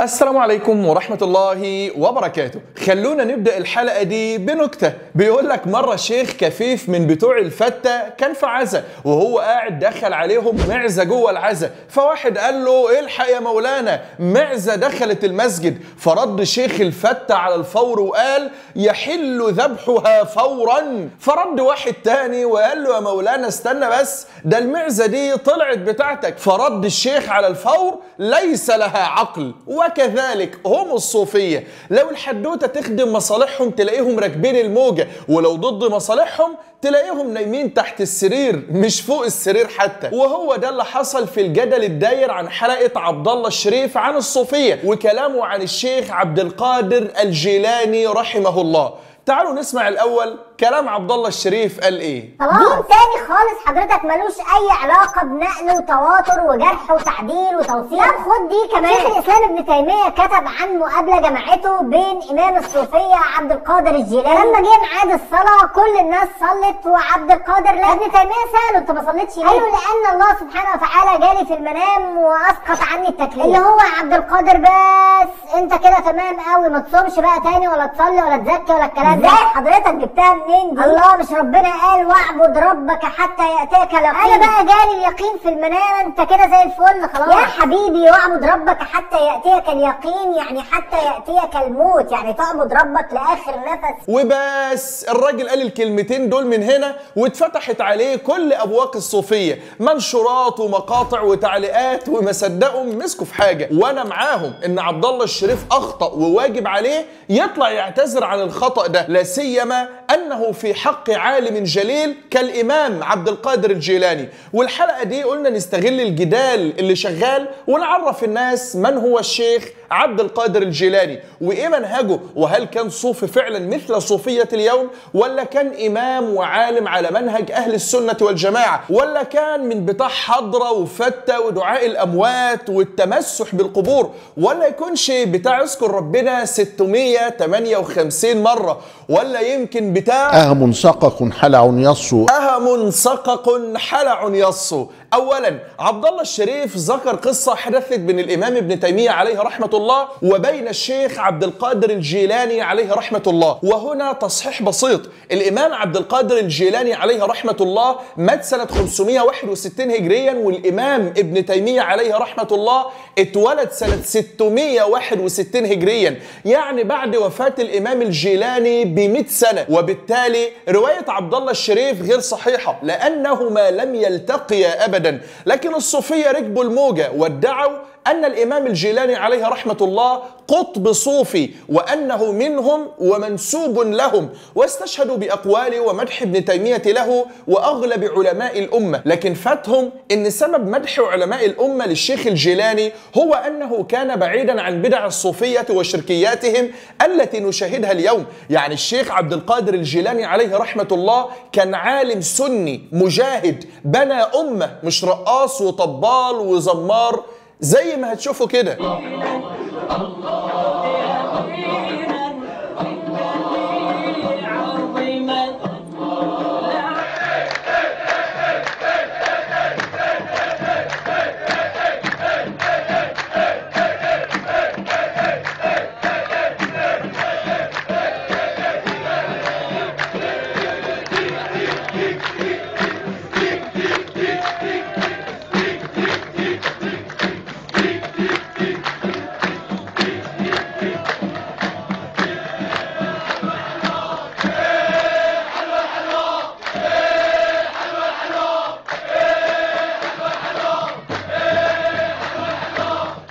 السلام عليكم ورحمة الله وبركاته. خلونا نبدأ الحلقة دي بنكتة. بيقول لك مرة شيخ كفيف من بتوع الفتة كان في عزا، وهو قاعد دخل عليهم معزة جوه العزا، فواحد قال له الحق يا مولانا معزة دخلت المسجد، فرد شيخ الفتة على الفور وقال يحل ذبحها فورا. فرد واحد تاني وقال له يا مولانا استنى بس، ده المعزة دي طلعت بتاعتك. فرد الشيخ على الفور ليس لها عقل. وكذلك هم الصوفية، لو الحدوتة تخدم مصالحهم تلاقيهم راكبين الموجة، ولو ضد مصالحهم تلاقيهم نايمين تحت السرير مش فوق السرير حتى. وهو ده اللي حصل في الجدل الداير عن حلقة عبد الله الشريف عن الصوفية وكلامه عن الشيخ عبد القادر الجيلاني رحمه الله. تعالوا نسمع الأول كلام عبد الله الشريف قال ايه. دين تاني خالص حضرتك ملوش اي علاقه بنقل وتواتر وجرح وتعديل وتوثيق. لا خد دي كمان، شيخ الاسلام ابن تيميه كتب عن مقابله جمعته بين امام الصوفيه عبد القادر الجيلاني. لما جه ميعاد الصلاه كل الناس صلت وعبد القادر لا. ابن تيميه ساله انت ما صليتش ليه؟ قال له لان الله سبحانه وتعالى جالي في المنام واسقط عني التكليف. اللي هو عبد القادر بس انت كده تمام قوي، ما تصومش بقى تاني ولا تصلي ولا تزكي ولا الكلام ده. ازاي حضرتك جبتها الله مش ربنا قال واعبد ربك حتى ياتيك اليقين؟ انا بقى جالي اليقين في المنام، انت كده زي الفل خلاص يا حبيبي. واعبد ربك حتى ياتيك اليقين يعني حتى ياتيك الموت، يعني تعبد ربك لاخر نفس. وبس الراجل قال الكلمتين دول من هنا واتفتحت عليه كل ابواق الصوفيه، منشورات ومقاطع وتعليقات، وما صدقوا مسكوا في حاجه. وانا معاهم ان عبد الله الشريف اخطا وواجب عليه يطلع يعتذر عن الخطا ده، لا سيما انه في حق عالم جليل كالإمام عبد القادر الجيلاني. والحلقة دي قلنا نستغل الجدال اللي شغال ونعرف الناس من هو الشيخ عبد القادر الجيلاني وإيه منهجه، وهل كان صوفي فعلا مثل صوفية اليوم، ولا كان إمام وعالم على منهج أهل السنة والجماعة، ولا كان من بتاع حضرة وفتة ودعاء الأموات والتمسح بالقبور، ولا يكونش بتاع اذكر ربنا 658 مرة، ولا يمكن بتاع أهم سقق حلع يصو. أهم سقق حلع يصو. أولا عبد الله الشريف ذكر قصة حدثت بين الإمام ابن تيمية عليه رحمة الله وبين الشيخ عبد القادر الجيلاني عليه رحمة الله. وهنا تصحيح بسيط، الإمام عبد القادر الجيلاني عليه رحمة الله مات سنة 561 هجريا، والإمام ابن تيمية عليه رحمة الله اتولد سنة 661 هجريا، يعني بعد وفاة الإمام الجيلاني ب100 سنة. وبالتالي رواية عبد الله الشريف غير صحيحة لأنهما لم يلتقيا أبدا. لكن الصوفية ركبوا الموجة وادعوا أن الإمام الجيلاني عليه رحمة الله قطب صوفي وأنه منهم ومنسوب لهم، واستشهدوا بأقوال ومدح ابن تيمية له وأغلب علماء الأمة. لكن فاتهم أن سبب مدح علماء الأمة للشيخ الجيلاني هو أنه كان بعيدا عن بدع الصوفية وشركياتهم التي نشاهدها اليوم. يعني الشيخ عبد القادر الجيلاني عليه رحمة الله كان عالم سني مجاهد بنى أمة، مش رقاص وطبال وزمار زي ما هتشوفوا كده.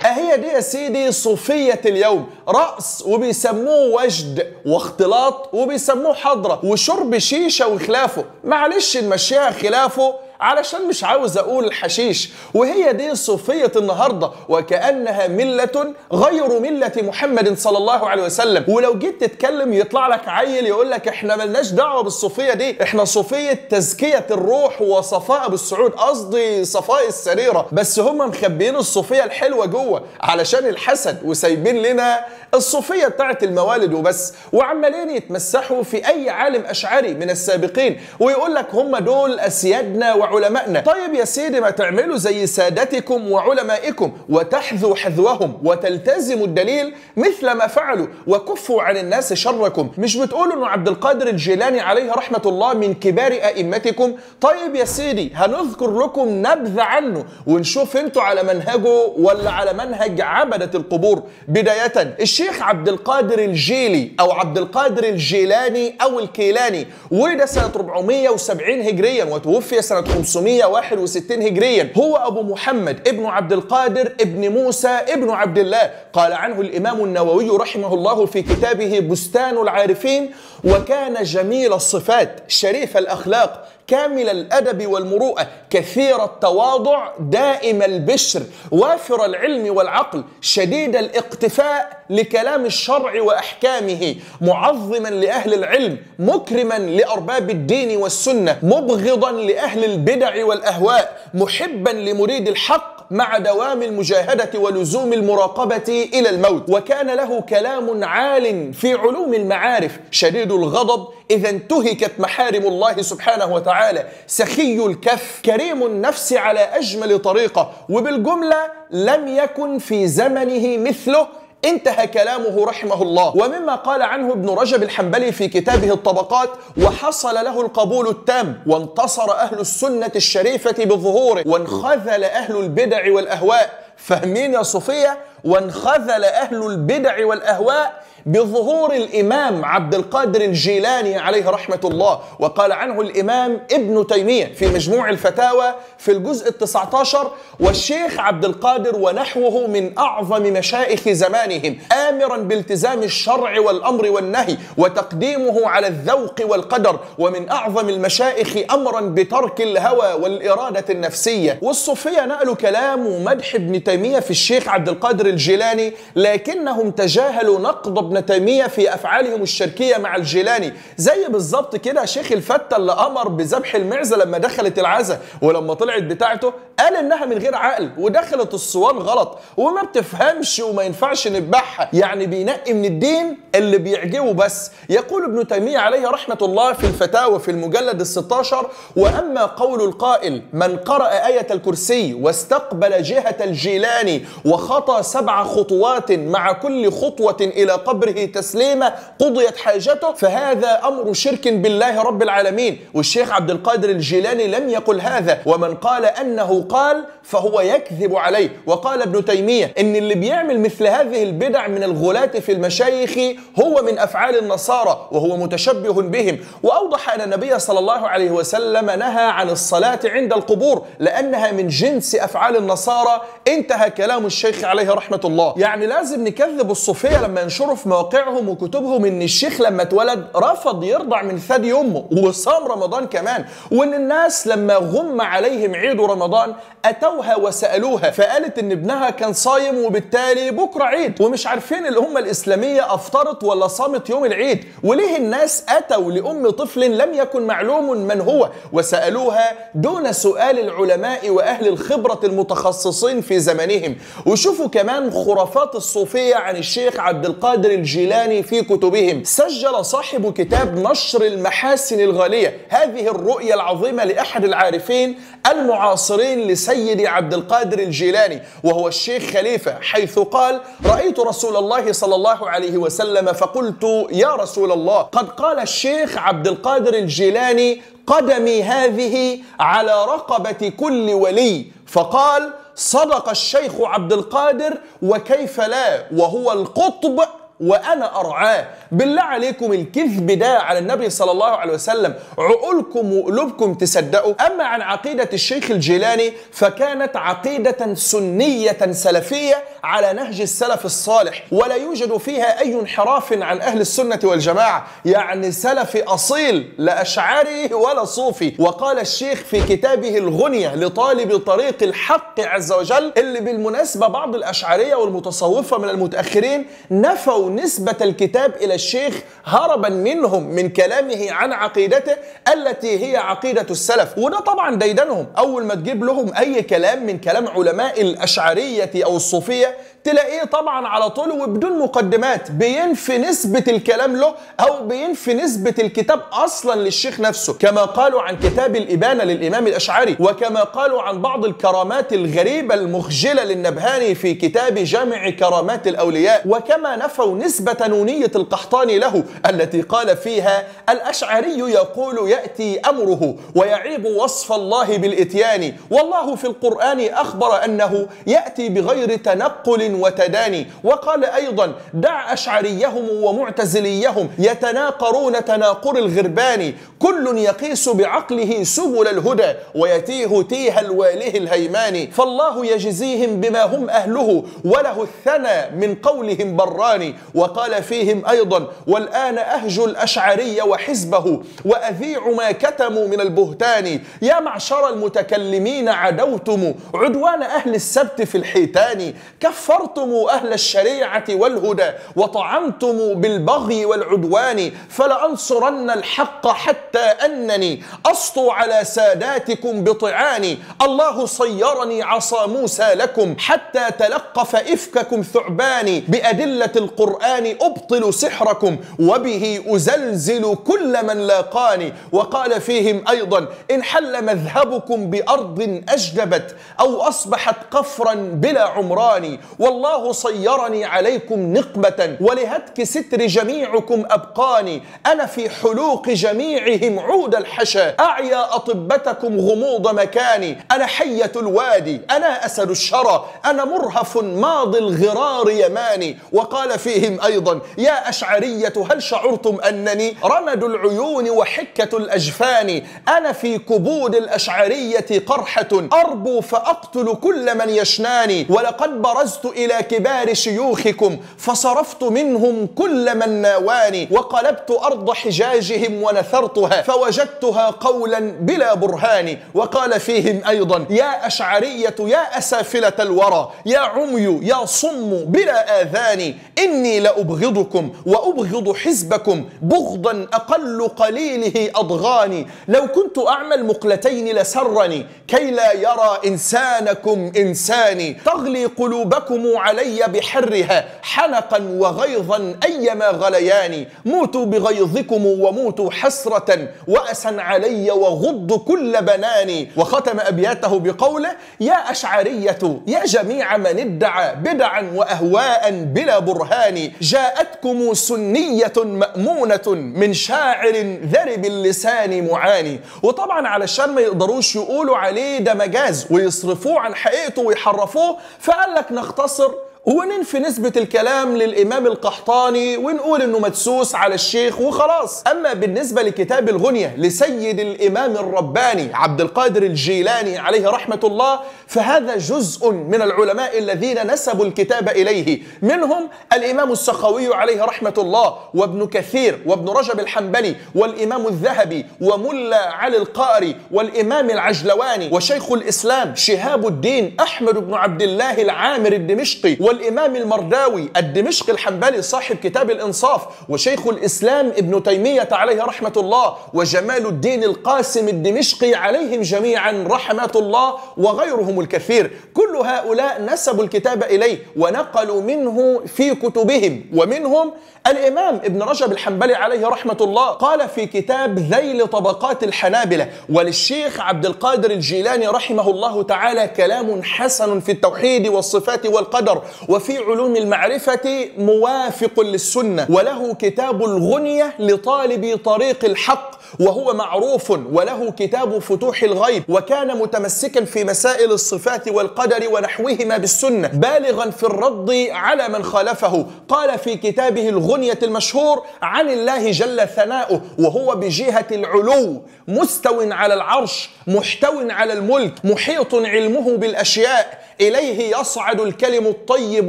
هي دي يا سيدي صوفية اليوم، رقص وبيسموه وجد، واختلاط وبيسموه حضرة، وشرب شيشة وخلافه. معلش نمشيها خلافه علشان مش عاوز اقول الحشيش. وهي دي صوفية النهاردة، وكأنها ملة غير ملة محمد صلى الله عليه وسلم. ولو جيت تتكلم يطلع لك عيل يقول لك احنا ملناش دعوة بالصوفية دي، احنا صوفية تزكية الروح وصفاء بالسعود، قصدي صفاء السريرة. بس هم مخبيين الصوفية الحلوة جوه علشان الحسد، وسايبين لنا الصوفية بتاعت الموالد وبس، وعمالين يتمسحوا في أي عالم أشعري من السابقين ويقول لك هم دول أسيادنا وعلمائنا. طيب يا سيدي ما تعملوا زي سادتكم وعلمائكم وتحذوا حذوهم وتلتزموا الدليل مثل ما فعلوا وكفوا عن الناس شركم. مش بتقولوا أنه عبد القادر الجيلاني عليه رحمة الله من كبار أئمتكم؟ طيب يا سيدي هنذكر لكم نبذة عنه ونشوف انتوا على منهجه ولا على منهج عبدة القبور. بداية الشيخ عبد القادر الجيلي أو عبد القادر الجيلاني أو الكيلاني ولد سنة 470 هجريا وتوفي سنة 561 هجريا. هو أبو محمد ابن عبد القادر ابن موسى ابن عبد الله. قال عنه الإمام النووي رحمه الله في كتابه بستان العارفين: وكان جميل الصفات شريف الأخلاق كامل الأدب والمروءة كثير التواضع دائم البشر وافر العلم والعقل شديد الاقتفاء لكلام الشرع وأحكامه معظما لأهل العلم مكرما لأرباب الدين والسنة مبغضا لأهل البدع والأهواء محبا لمريد الحق مع دوام المجاهدة ولزوم المراقبة إلى الموت. وكان له كلام عال في علوم المعارف شديد الغضب إذا انتهكت محارم الله سبحانه وتعالى سخي الكف كريم النفس على أجمل طريقة. وبالجملة لم يكن في زمنه مثله. انتهى كلامه رحمه الله. ومما قال عنه ابن رجب الحنبلي في كتابه الطبقات: وحصل له القبول التام وانتصر أهل السنة الشريفة بظهوره وانخذل أهل البدع والأهواء. فاهمين يا صوفية؟ وانخذل أهل البدع والأهواء بظهور الإمام عبد القادر الجيلاني عليه رحمة الله. وقال عنه الإمام ابن تيمية في مجموع الفتاوى في الجزء 19: والشيخ عبد القادر ونحوه من أعظم مشايخ زمانهم آمرا بالتزام الشرع والأمر والنهي وتقديمه على الذوق والقدر، ومن أعظم المشايخ أمرا بترك الهوى والإرادة النفسية. والصوفية نقلوا كلام ومدح ابن تيمية في الشيخ عبد القادر الجيلاني، لكنهم تجاهلوا نقد ابن تيمية في أفعالهم الشركية مع الجيلاني. زي بالظبط كده شيخ الفتة اللي أمر بذبح المعزة لما دخلت العزة، ولما طلعت بتاعته قال إنها من غير عقل ودخلت الصوان غلط وما بتفهمش وما ينفعش نذبحها، يعني بينقي من الدين اللي بيعجبه بس. يقول ابن تيمية عليه رحمة الله في الفتاوى في المجلد 16: وأما قول القائل: من قرأ آية الكرسي واستقبل جهة الجيلاني وخطى 7 خطوات مع كل خطوة إلى قبره تسليمة قضيت حاجته، فهذا أمر شرك بالله رب العالمين. والشيخ عبد القادر الجيلاني لم يقل هذا، ومن قال أنه قال فهو يكذب عليه. وقال ابن تيمية إن اللي بيعمل مثل هذه البدع من الغلاة في المشايخ هو من أفعال النصارى وهو متشبه بهم. وأوضح أن النبي صلى الله عليه وسلم نهى عن الصلاة عند القبور لأنها من جنس أفعال النصارى. انتهى كلام الشيخ عليه رحمة الله. يعني لازم نكذب الصوفية لما ينشروا في مواقعهم وكتبهم إن الشيخ لما اتولد رفض يرضع من ثدي أمه وصام رمضان كمان، وإن الناس لما غم عليهم عيد رمضان أتوها وسألوها فقالت إن ابنها كان صايم وبالتالي بكرة عيد، ومش عارفين الأمة الإسلامية أفطرت ولا صامت يوم العيد. وليه الناس أتوا لأم طفل لم يكن معلوم من هو وسألوها دون سؤال العلماء وأهل الخبرة المتخصصين في زمانهم. وشوفوا كمان خرافات الصوفية عن الشيخ عبد القادر الجيلاني في كتبهم. سجل صاحب كتاب نشر المحاسن الغالية هذه الرؤية العظيمة لأحد العارفين المعاصرين لسيدي عبد القادر الجيلاني وهو الشيخ خليفة، حيث قال: رأيت رسول الله صلى الله عليه وسلم فقلت: يا رسول الله، قد قال الشيخ عبد القادر الجيلاني: قدمي هذه على رقبة كل ولي. فقال: صدق الشيخ عبد القادر وكيف لا، وهو القطب وأنا أرعاه. بالله عليكم الكذب ده على النبي صلى الله عليه وسلم عقولكم وقلوبكم تصدقوا؟ أما عن عقيدة الشيخ الجيلاني فكانت عقيدة سنية سلفية على نهج السلف الصالح، ولا يوجد فيها أي انحراف عن أهل السنة والجماعة، يعني سلفي أصيل لا أشعري ولا صوفي. وقال الشيخ في كتابه الغنية لطالب طريق الحق عز وجل، اللي بالمناسبة بعض الأشعرية والمتصوفة من المتأخرين نفوا نسبة الكتاب إلى الشيخ هربا منهم من كلامه عن عقيدته التي هي عقيدة السلف. وده طبعا ديدنهم، أول ما تجيب لهم أي كلام من كلام علماء الأشعرية أو الصوفية تلاقيه طبعا على طول وبدون مقدمات بينفي نسبة الكلام له أو بينفي نسبة الكتاب أصلا للشيخ نفسه، كما قالوا عن كتاب الإبانة للإمام الأشعري، وكما قالوا عن بعض الكرامات الغريبة المخجلة للنبهاني في كتاب جامع كرامات الأولياء، وكما نفوا نسبة نونية القحطاني له التي قال فيها الأشعري يقول يأتي أمره ويعيب وصف الله بالإتيان، والله في القرآن أخبر أنه يأتي بغير تنقل وتداني. وقال أيضا دع أشعريهم ومعتزليهم يتناقرون تناقر الغربان، كل يقيس بعقله سبل الهدى ويتيه تيه الواله الهيمان، فالله يجزيهم بما هم أهله وله الثنى من قولهم براني. وقال فيهم أيضا والآن أهجو الأشعري وحزبه وأذيع ما كتموا من البهتان، يا معشر المتكلمين عدوتم عدوان أهل السبت في الحيتان، كفرتم أهل الشريعة والهدى وطعمتم بالبغي والعدوان، فلأنصرن الحق حتى أنني أسطو على ساداتكم بطعاني، الله صيرني عصا موسى لكم حتى تلقف إفككم ثعباني، بأدلة القرآن أبطل سحركم وبه أزلزل كل من لاقاني. وقال فيهم أيضا إن حل مذهبكم بأرض أجدبت أو أصبحت قفرا بلا عمران، والله صيرني عليكم نقمة ولهتك ستر جميعكم أبقاني، أنا في حلوق جميعهم عود الحشا أعيا أطبتكم غموض مكاني، أنا حية الوادي أنا أسد الشرى أنا مرهف ماضي الغرار يماني. وقال فيهم أيضا يا أشعرية هل شعرتم أنني رمد العيون وحكة الأجفان، أنا في كبود الأشعرية قرحة أربو فأقتل كل من يشناني، ولقد برزت إلى كبار شيوخكم فصرفت منهم كل من ناواني، وقلبت أرض حجاجهم ونثرتها فوجدتها قولا بلا برهان. وقال فيهم أيضا يا أشعرية يا أسافلة الورى يا عمي يا صم بلا آذان، إني لأبغضكم وأبغض حزبكم بغضا أقل قليله أضغاني، لو كنت أعمل مقلتين لسرني كي لا يرى إنسانكم إنساني، تغلي قلوبكم علي بحرها حنقا وغيظا أيما غلياني، موتوا بغيظكم وموتوا حسرة وأسا علي وغض كل بناني. وختم أبياته بقوله يا أشعرية يا جميع من ادعى بدعا وأهواء بلا برهان، جاءتكم سنية مأمونة من شاعر ذرب اللسان معاني. وطبعا علشان ما يقدروش يقولوا عليه ده مجاز ويصرفوه عن حقيقته ويحرفوه، فقال لك نختصر وننفي نسبة الكلام للإمام القحطاني ونقول إنه مدسوس على الشيخ وخلاص. أما بالنسبة لكتاب الغنية لسيد الإمام الرباني عبد القادر الجيلاني عليه رحمة الله، فهذا جزء من العلماء الذين نسبوا الكتاب إليه، منهم الإمام السخاوي عليه رحمة الله وابن كثير وابن رجب الحنبلي والإمام الذهبي وملا علي القاري والإمام العجلواني وشيخ الإسلام شهاب الدين أحمد بن عبد الله العامر الدمشقي والإمام المرداوي الدمشقي الحنبلي صاحب كتاب الإنصاف وشيخ الإسلام ابن تيمية عليه رحمة الله وجمال الدين القاسم الدمشقي عليهم جميعا رحمة الله وغيرهم الكثير. كل هؤلاء نسبوا الكتاب إليه ونقلوا منه في كتبهم، ومنهم الإمام ابن رجب الحنبلي عليه رحمة الله قال في كتاب ذيل طبقات الحنابلة وللشيخ عبد القادر الجيلاني رحمه الله تعالى كلام حسن في التوحيد والصفات والقدر وفي علوم المعرفة موافق للسنة، وله كتاب الغنية لطالب طريق الحق وهو معروف، وله كتاب فتوح الغيب، وكان متمسكا في مسائل الصفات والقدر ونحوهما بالسنة بالغا في الرد على من خالفه. قال في كتابه الغنية المشهور عن الله جل ثناؤه وهو بجهة العلو مستو على العرش محتو على الملك محيط علمه بالأشياء، إليه يصعد الكلم الطيب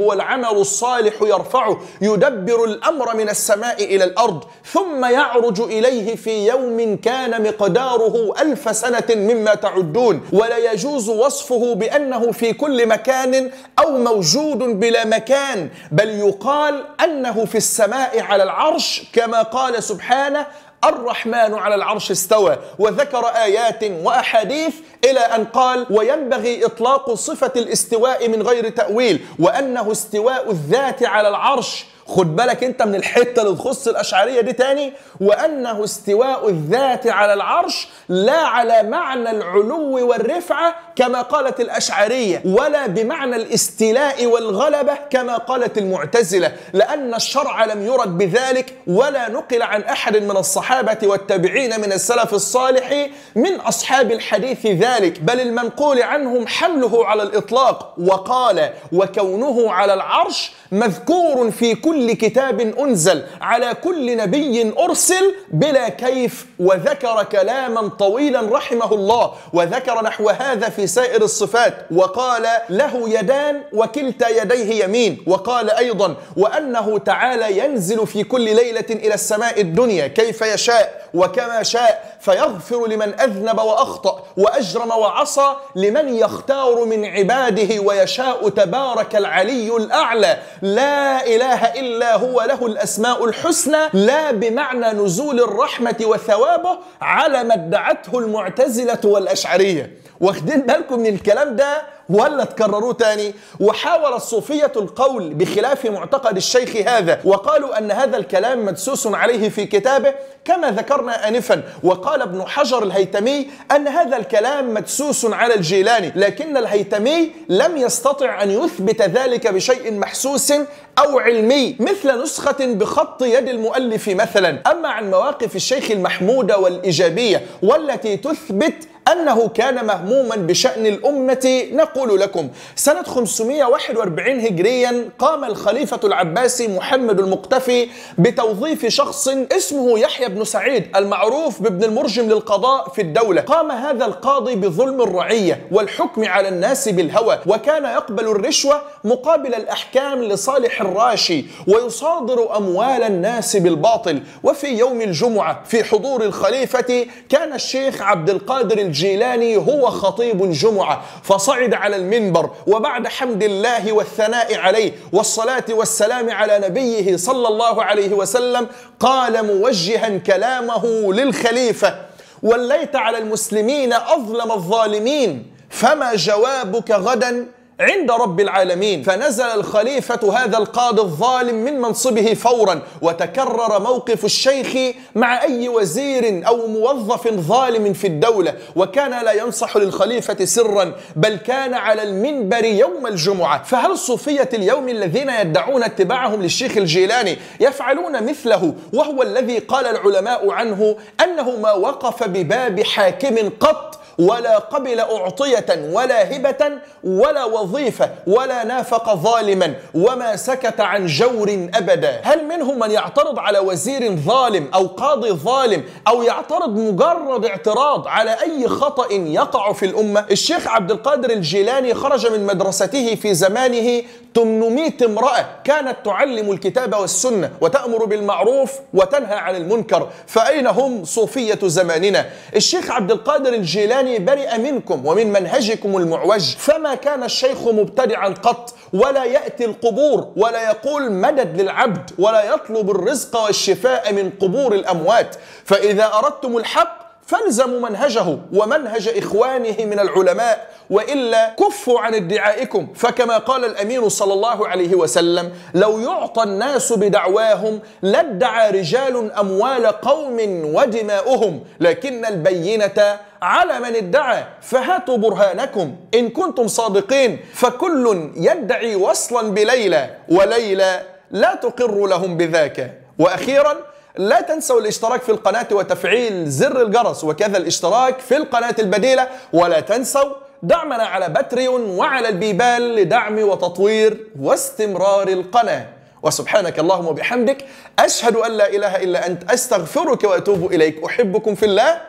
والعمل الصالح يرفعه، يدبر الأمر من السماء إلى الأرض ثم يعرج إليه في يوم كان مقداره 1000 سنة مما تعدون، ولا يجوز وصفه بأنه في كل مكان أو موجود بلا مكان، بل يقال أنه في السماء على العرش كما قال سبحانه الرحمن على العرش استوى، وذكر آيات وأحاديث إلى أن قال وينبغي إطلاق صفة الاستواء من غير تأويل، وأنه استواء الذات على العرش. خد بالك انت من الحتة اللي تخص الأشعرية دي تاني، وأنه استواء الذات على العرش لا على معنى العلو والرفعة كما قالت الأشعرية، ولا بمعنى الاستيلاء والغلبة كما قالت المعتزلة، لأن الشرع لم يرد بذلك، ولا نقل عن أحد من الصحابة والتابعين من السلف الصالح من أصحاب الحديث ذلك، بل المنقول عنهم حمله على الإطلاق. وقال وكونه على العرش مذكور في كل كتاب أنزل على كل نبي أرسل بلا كيف، وذكر كلاما طويلا رحمه الله، وذكر نحو هذا في سائر الصفات، وقال له يدان وكلتا يديه يمين، وقال أيضا وأنه تعالى ينزل في كل ليلة إلى السماء الدنيا كيف يشاء وكما شاء، فيغفر لمن أذنب وأخطأ وأجرم وعصى لمن يختار من عباده ويشاء، تبارك العلي الأعلى لا إله إلا هو له الأسماء الحسنى، لا بمعنى نزول الرحمة وثوابه على ما ادعته المعتزلة والأشعرية. واخدين بالكم من الكلام ده ولا تكرروه تاني؟ وحاول الصوفية القول بخلاف معتقد الشيخ هذا، وقالوا أن هذا الكلام مدسوس عليه في كتابه كما ذكرنا آنفا. وقال ابن حجر الهيتمي أن هذا الكلام مدسوس على الجيلاني، لكن الهيتمي لم يستطع أن يثبت ذلك بشيء محسوس أو علمي مثل نسخة بخط يد المؤلف مثلا. أما عن مواقف الشيخ المحمودة والإيجابية والتي تثبت أنه كان مهموما بشأن الأمة، نقول لكم سنة 541 هجريا قام الخليفة العباسي محمد المقتفي بتوظيف شخص اسمه يحيى بن سعيد المعروف بابن المرجم للقضاء في الدولة. قام هذا القاضي بظلم الرعية والحكم على الناس بالهوى، وكان يقبل الرشوة مقابل الأحكام لصالح الراشي، ويصادر أموال الناس بالباطل. وفي يوم الجمعة في حضور الخليفة كان الشيخ عبد القادر الجيلاني هو خطيب الجمعة، فصعد على المنبر وبعد حمد الله والثناء عليه والصلاة والسلام على نبيه صلى الله عليه وسلم قال موجها كلامه للخليفة: وليت على المسلمين أظلم الظالمين، فما جوابك غدا عند رب العالمين. فنزل الخليفة هذا القاضي الظالم من منصبه فورا، وتكرر موقف الشيخ مع أي وزير أو موظف ظالم في الدولة، وكان لا ينصح للخليفة سرا، بل كان على المنبر يوم الجمعة. فهل صوفية اليوم الذين يدعون اتباعهم للشيخ الجيلاني يفعلون مثله، وهو الذي قال العلماء عنه أنه ما وقف بباب حاكم قط ولا قبل أعطية ولا هبة ولا وظيفة ولا نافق ظالما وما سكت عن جور أبدا؟ هل منهم من يعترض على وزير ظالم أو قاضي ظالم، أو يعترض مجرد اعتراض على أي خطأ يقع في الأمة؟ الشيخ عبد القادر الجيلاني خرج من مدرسته في زمانه 800 امرأة كانت تعلم الكتاب والسنة وتأمر بالمعروف وتنهى عن المنكر، فأين هم صوفية زماننا؟ الشيخ عبد القادر الجيلاني برئ منكم ومن منهجكم المعوج، فما كان الشيخ مبتدعا قط، ولا يأتي القبور ولا يقول مدد للعبد، ولا يطلب الرزق والشفاء من قبور الأموات. فإذا أردتم الحق فالزموا منهجه ومنهج إخوانه من العلماء، وإلا كفوا عن ادعائكم. فكما قال الأمين صلى الله عليه وسلم: لو يعطى الناس بدعواهم لادعى رجال أموال قوم ودماؤهم، لكن البينة على من ادعى، فهاتوا برهانكم إن كنتم صادقين. فكل يدعي وصلا بليلى، وليلى لا تقر لهم بذاك. وأخيرا لا تنسوا الاشتراك في القناة وتفعيل زر الجرس، وكذا الاشتراك في القناة البديلة، ولا تنسوا دعمنا على باتريون وعلى البيبال لدعم وتطوير واستمرار القناة. وسبحانك اللهم وبحمدك، أشهد أن لا إله إلا أنت، أستغفرك وأتوب إليك. أحبكم في الله،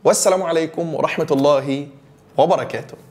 والسلام عليكم ورحمة الله وبركاته.